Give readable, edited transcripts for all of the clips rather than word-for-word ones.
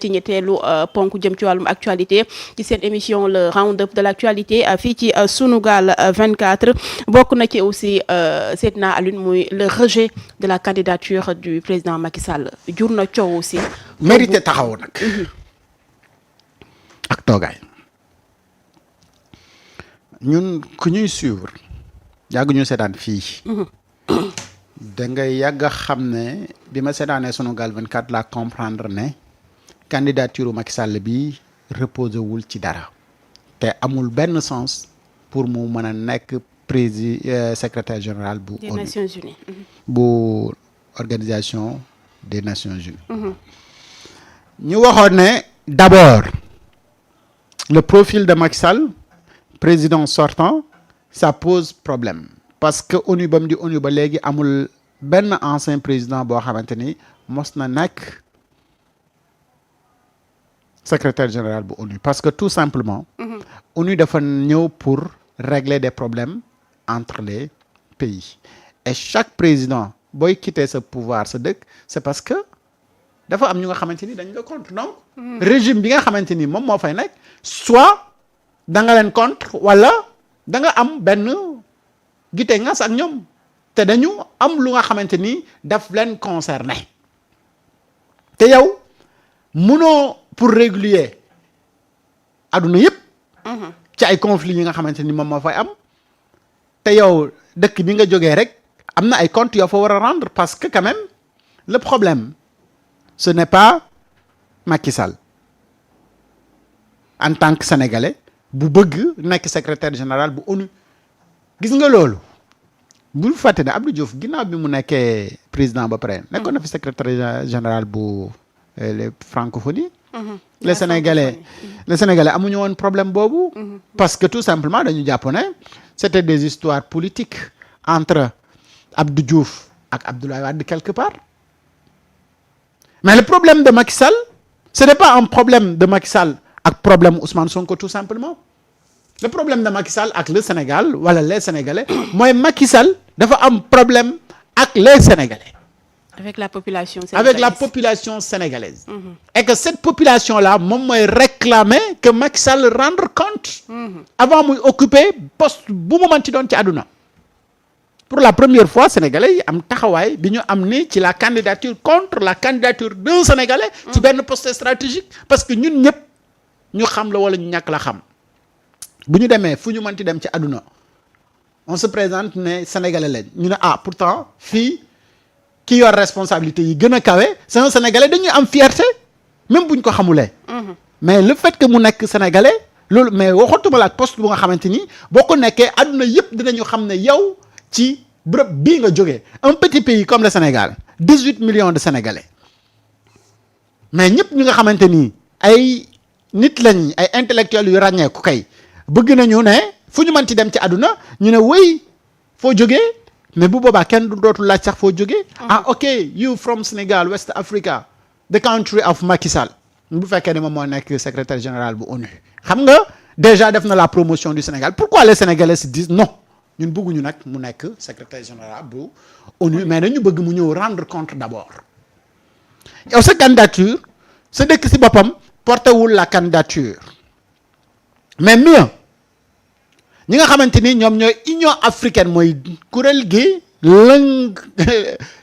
ci ñetteelu ponk jëm ci wàllum actualité ci seen émission le round-up de l'actualité fii ci Sunugal 24 bokk na ci aussi Seydina Alioune muy le rejet de la candidature du président Macky Sall jur na coow aussi. mérité taxaw nag. ak toogaay ñun ku ñuy suivre yàgg ñu seetaan fii. da ngay yàgg a xam ne bi ma seetaanee Sunugal 24 la comprendre ne. candidature Macky Sall bi reposé wul ci dara te amul benn sens pour mu mën a nekk secrétaire général bu des Nations Unies bu organisation des Nations Unies ñu waxoon ne d'abord le profil de Macky Sall président sortant ça pose problème parce que ONU ba mu di ONU ba léegi amul benn ancien président boo xamante ni mos na nekk secrétaire général bu ONU parce que tout simplement ONU dafa ñëw pour régler des problèmes entre les pays et chaque président booy quitter sa pouvoir sa dëkk c'est parce que dafa am ñu nga xamante ni dañ la contre donc régime bi nga xamante ni moom moo fay nekk soit da nga leen contre wala da nga am benn gite ngas ak ñoom te dañu am lu nga xamante ni daf leen concerné te yow munoo pour régulier adduna yëpp ci ay conflits yi nga xamante ni moom moo fay am te yow dëkk bi nga jógee rek am na ay comptes yoo fa war a rendre parce que quand même le problème ce n'est pas Macky Sall en tant que sénégalais bu bëgg nekk secrétaire général bu ONU gis nga loolu bul fàtte ne Abdou Diouf ginnaaw bi mu nekkee président ba pare nekkoon na fi secrétaire général bu les francophonie les sénégalais amuñu woon problème boobu parce que tout simplement dañu jàpp ne c'était des histoires politiques entre Abdou Diouf ak Abdoulaye Wade quelque part mais le problème de Macky Sall ce n'est pas un problème de Macky Sall ak problème Ousmane Sonko tout simplement le problème de Macky Sall ak le Sénégal wala les sénégalais mooy Macky Sall dafa am problème ak les sénégalais avec la population sénégalaise. Et que cette population-là moom mooy réclamer que Macky Sall rendre compte avant muy occuper poste bu mu manti doon ci àdduna pour la première fois sénégalais yi am taxawaay bi ñu am ni ci la candidature contre la candidature d'un sénégalais ci benn poste stratégique parce que ñun ñëpp ñu xam la wala ñu ñàkk la xam bu ñu demee fu ñu manti dem ci àdduna on se présente ne sénégalais lañ ñu ne pourtant fii ki yor responsabilité yi gën a kawe c'est un sénégalais dañuy am fierté même buñ ko xamulee mais le fait que mu nekk sénégalais loolu mais waxatuma la ak poste bu nga xamante ni boo ko nekkee àdduna yëpp dinañu xam ne yow ci bërëb bii nga jógee un petit pays comme le Sénégal 18 millions de sénégalais mais ñëpp ñu nga xamante ni ay nit lañ ay intellectuels yu ràññeeku kay bëgg nañu ne fu ñu mën ci dem ci àdduna ñu ne wéy foo jógee mais bu boobaa kenn du dootul laaj sax foo jógee ok you from Sénégal West Africa the country of Macky Sall bu fekkee ne moom moo nekk secrétaire général bu ONU xam nga déjà def na la promotion du Sénégal pourquoi les Sénégalais se disent non ñun bëgguñu nag mu nekk secrétaire général bu ONU mais dañu bëgg mu ñëw rendre compte d'abord yow sa candidature sa dëkk si boppam porté wul la candidature mais mieux ñi nga xamante ni ñoom ñooy Union africaine mooy kuréel gi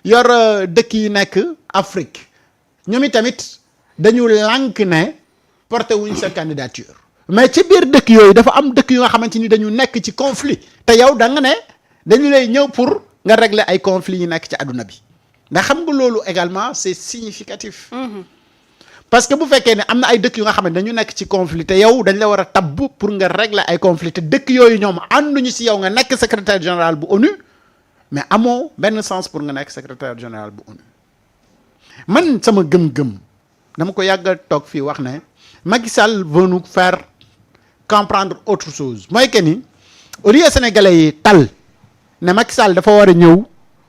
yor dëkk yi nekk Afrique ñoom itamit dañu lànk ne porté wuñ sa candidature mais ci biir dëkk yooyu dafa am dëkk yu nga xamante ni dañu nekk ci conflit te yow da nga ne dañu lay ñëw pour nga régler ay conflits yi nekk ci àdduna bi ndax xam nga loolu également c'est significatif parce que bu fekkee ne am na ay dëkk yu nga xam ne dañu nekk ci conflit te yow dañ la war a tabb pour nga régler ay conflit te dëkk yooyu ñoom ànduñu si yow nga nekk secrétaire général bu ONU mais amoo benn sens pour nga nekk secrétaire général bu ONU man sama gëm-gëm dama ko yàgg a toog fii wax ne Macky Sall veut nous faire comprendre autre chose mooy que ni au lieu sénégalais yi tal ne Macky Sall dafa war a ñëw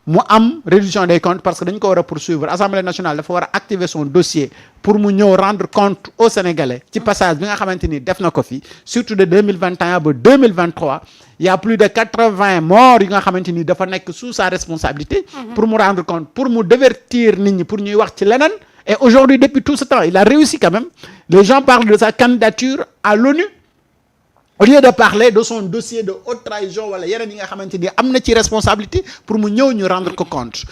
mu am réduction des comptes parce que dañ ko war a poursuivre Assemblée nationale dafa war a activer son dossier pour mu ñëw rendre compte aux Sénégalais ci passage bi nga xamante ni def na ko fi surtout de 2021 ba 2023 il y a plus de 80 morts yi nga xamante ni dafa nekk sous sa responsabilité pour mu rendre compte pour mu divertir nit ñi pour ñuy wax ci leneen Et aujourd'hui, depuis tout ce temps, il a réussi quand même. Les gens parlent de sa candidature à l'ONU. Au lieu de parler de son dossier de haute trahison, wala yeneen yi nga xamante ni am na ci responsabilité pour mu ñëw ñu rendre ko compte.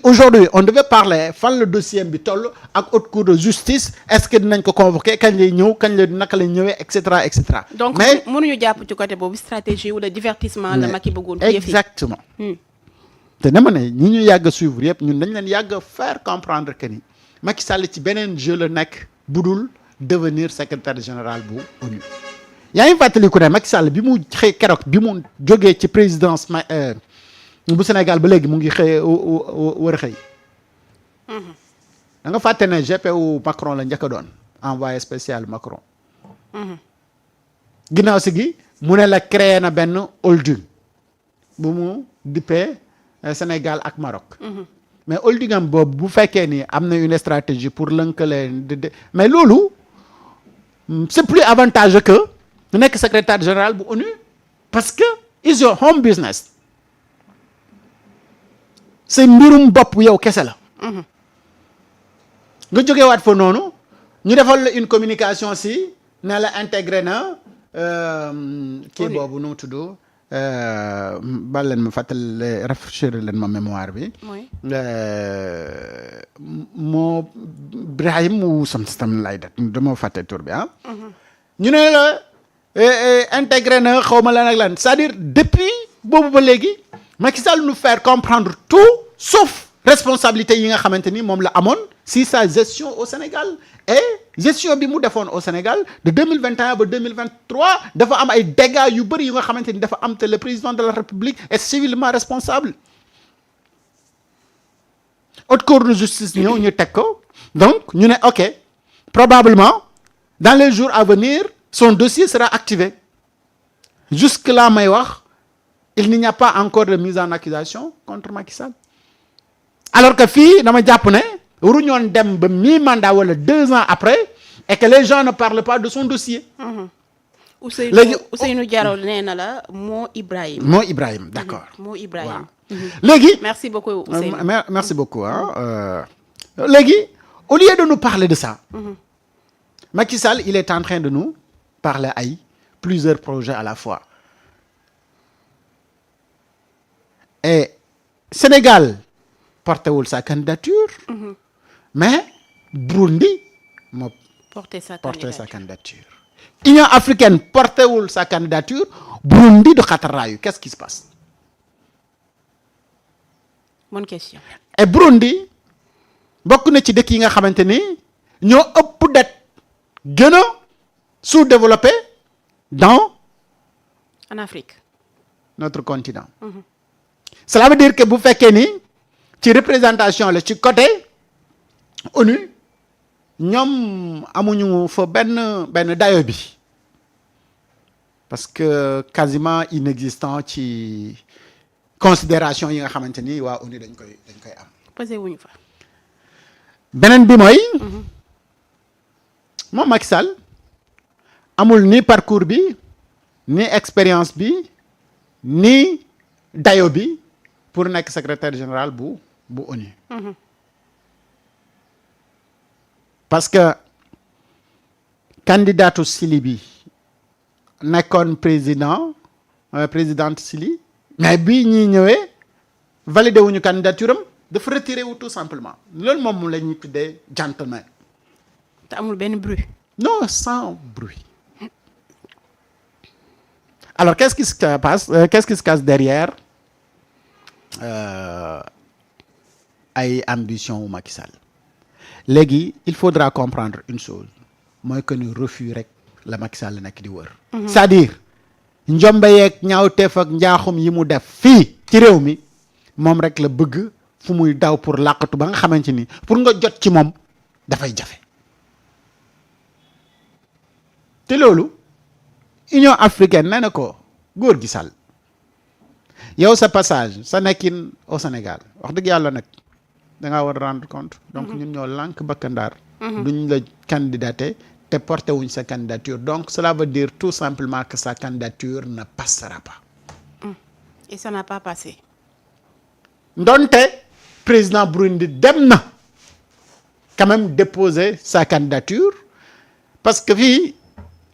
Aujourd'hui, on devait parler fan le dossier bi toll ak haute cour de justice, est-ce que dinañ ko convoquer kañ lay ñëw kañ la naka lay ñëwee et cetera et cetera. Donc mais mënuñu jàpp ci côté boobu stratégie wala divertissement la Macky bëggoon. Exactement. te dama ne ñi ñu yàgg a suivre yëpp ñun dañ leen yàgg a faire comprendre que ni Macky Sall ci beneen jeu la nekk budul devenir secrétaire général bu ONU. yaa ngi fàttaliku ne Macky Sall bi mu xëy keroog bi mu jógee ci présidence bu Sénégal ba léegi mu ngi xëy war a xëy. da nga fàtte ne GPU Macron la njëkk a doon envoyé spécial Macron. ginnaaw si gi mu ne la créé na benn holding bu mu dippee Sénégal ak Maroc. mais holding am boobu bu fekkee ni am na une stratégie pour lënkale mais loolu c'est plus avantageux que. mu nekk secrétaire général bu ONU parce que is your home business c'est mbirum bopp yow kese la. nga jógee waat fa noonu ñu defal la une communication si ne la intégré na kii boobu nu mu tudd bal leen ma fàttali rafraîchir leen ma mémoire bi. moo Ibrahim mu sam lay det dama fàtte tur bi ah. ñu ne la. intégré na xaw ma lan ak lan c'est-à-dire depuis boobu ba léegi Macky Sall nous faire comprendre tout sauf responsabilité yi nga xamante ni moom la amoon si sa gestion au Sénégal et gestion bi mu defoon au Sénégal de 2021 ba 2023 dafa am ay dégâts yu bëri yu nga xamante ni dafa am te le président de la République est civilement responsable. haute cour de justice ñëw ñu teg ko donc ñu ne ok probablement dans les jours à venir. Son dossier sera activé. Jusque-là may wax il n'y a pas encore de mise en accusation contre Macky Sall. alors que fii dama jàpp ne waruñoon dem ba mi-mandat wala 2 ans après et que les gens ne parlent pas de son dossier. Ousseynou Diallo nee na la moo Ibrahim. moo Ibrahim d'accord. moo Ibrahim. léegi. merci beaucoup Ousseynou. merci beaucoup léegi au lieu de nous parler de ça. Macky Sall il est en train de nous parler ay plusieurs projets à la fois et Sénégal portewul sa candidature mais Burundi moo porté sa candidature Union africaine portewul sa candidature Burundi du xataraayu qu'est-ce qui se passe? bonne question. et Burundi bokk na ci dëkk yi nga xamante ni ñoo ëpp det gën a sous-développé en Afrique. notre continent. Cela veut dire que bu fekkee ni ci représentation la ci côté ONU ñoom amuñu fa benn dayo bi parce que quasiment inexistant ci considération yi nga xamante ni waa ONU dañ koy am. posé wuñu fa. beneen bi mooy. moom Macky Sall amul ni parcours bi ni expérience bi ni dayo bi pour nekk secrétaire général bu ONU. parce que candidatu Sili bi nekkoon présidente Sili mais bi ñuy ñëwee validé wuñu candidature am dafa retiré wu tout simplement loolu moom la ñuy tuddee gentleman. te amul benn bruit. non sans bruit. alors qu'est-ce qui se cache derrière ay ambition wu Macky Sall léegi il faudra comprendre une chose mooy que ni refus rek la Macky Sall nekk di wër. c'est-à-dire njombe yeeg ñaawteef ak njaaxum yi mu def fii ci réew mi moom rek la bëgg fu muy daw pour làqatu ba nga xamante ni pour nga jot ci moom dafay jafe. te loolu Union africaine nee na ko góor gi Sall yow sa passage sa nekkin au Sénégal wax dëgg yàlla nag da ngaa war a rendre compte. donc ñun ñoo lànk bakkandaar. duñ la candidater te porté wuñ sa candidature donc cela veut dire tout simplement que sa candidature ne passera pas. et ça n'a pas passé. ndonte président Burundi dem na quand même déposer sa candidature parce que fii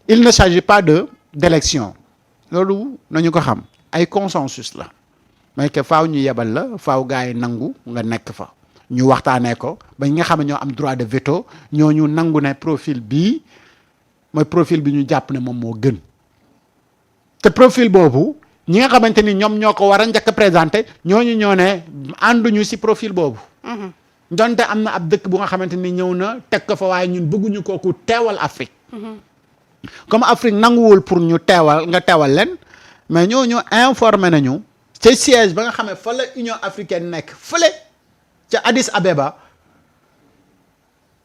il ne s'agit pas d'élection loolu nañu ko xam ay consensus la mais que faaw ñu yebal la faaw gars yi nangu nga nekk fa ñu waxtaanee ko ba ñi nga xam ne ñoo am droit de veto ñooñu nangu ne profil bii mooy profil bi ñu jàpp ne moom moo gën te profil boobu ñi nga xamante ni ñoom ñoo ko war a njëkk a présenté ñooñu ñoo ne ànduñu ci profil boobu. donte am na ab dëkk bu nga xamante ni ñëw na teg ko fa waaye ñun bëgguñu kooku teewal Afrique. comme Afrique nanguwul pour ñu teewal leen mais ñooñu informé nañu ca siège ba nga xam ne fa la Union africaine nekk fële ca Addis Abeba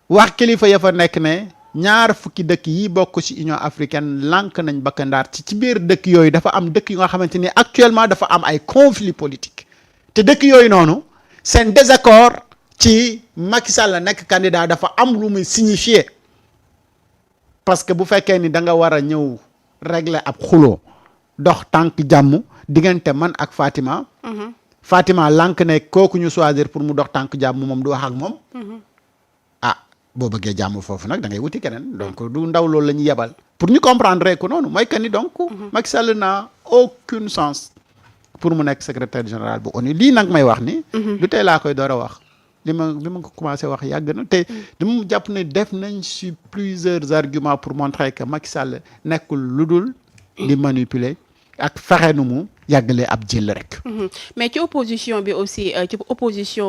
wax kilifa ya fa nekk ne. ñaar fukki dëkk yi bokk ci Union africaine lànk nañ bakkandaar ci biir dëkk yooyu dafa am dëkk yu nga xamante ni actuellement dafa am ay conflit politique te dëkk yooyu noonu seen désaccord ci Macky Sall la nekk candidat dafa am lu muy signifier parce que bu fekkee ni da nga war a ñëw régler ab xuloo dox tànk jàmm diggante man ak Fatima. Fatima lànk ne kooku ñu choisir pour mu dox tànk jàmm moom du wax ak moom. boo bëggee jàmm foofu nag da ngay wuti keneen donc du ndaw loolu la ñuy yebal pour ñu comprendre ko noonu mooy que ni donc Macky Sall n'a aucune chance pour mu nekk secrétaire général bu ONU lii nag may wax ni du tey laa koy door a wax li ma ko commencé wax yàgg na te dama jàpp ne def nañ sur plusieurs arguments pour montrer que Macky Sall nekkul lu dul di manipuler ak fexe nu mu yàggalee ab jël rek mais ci opposition bi aussi ci opposition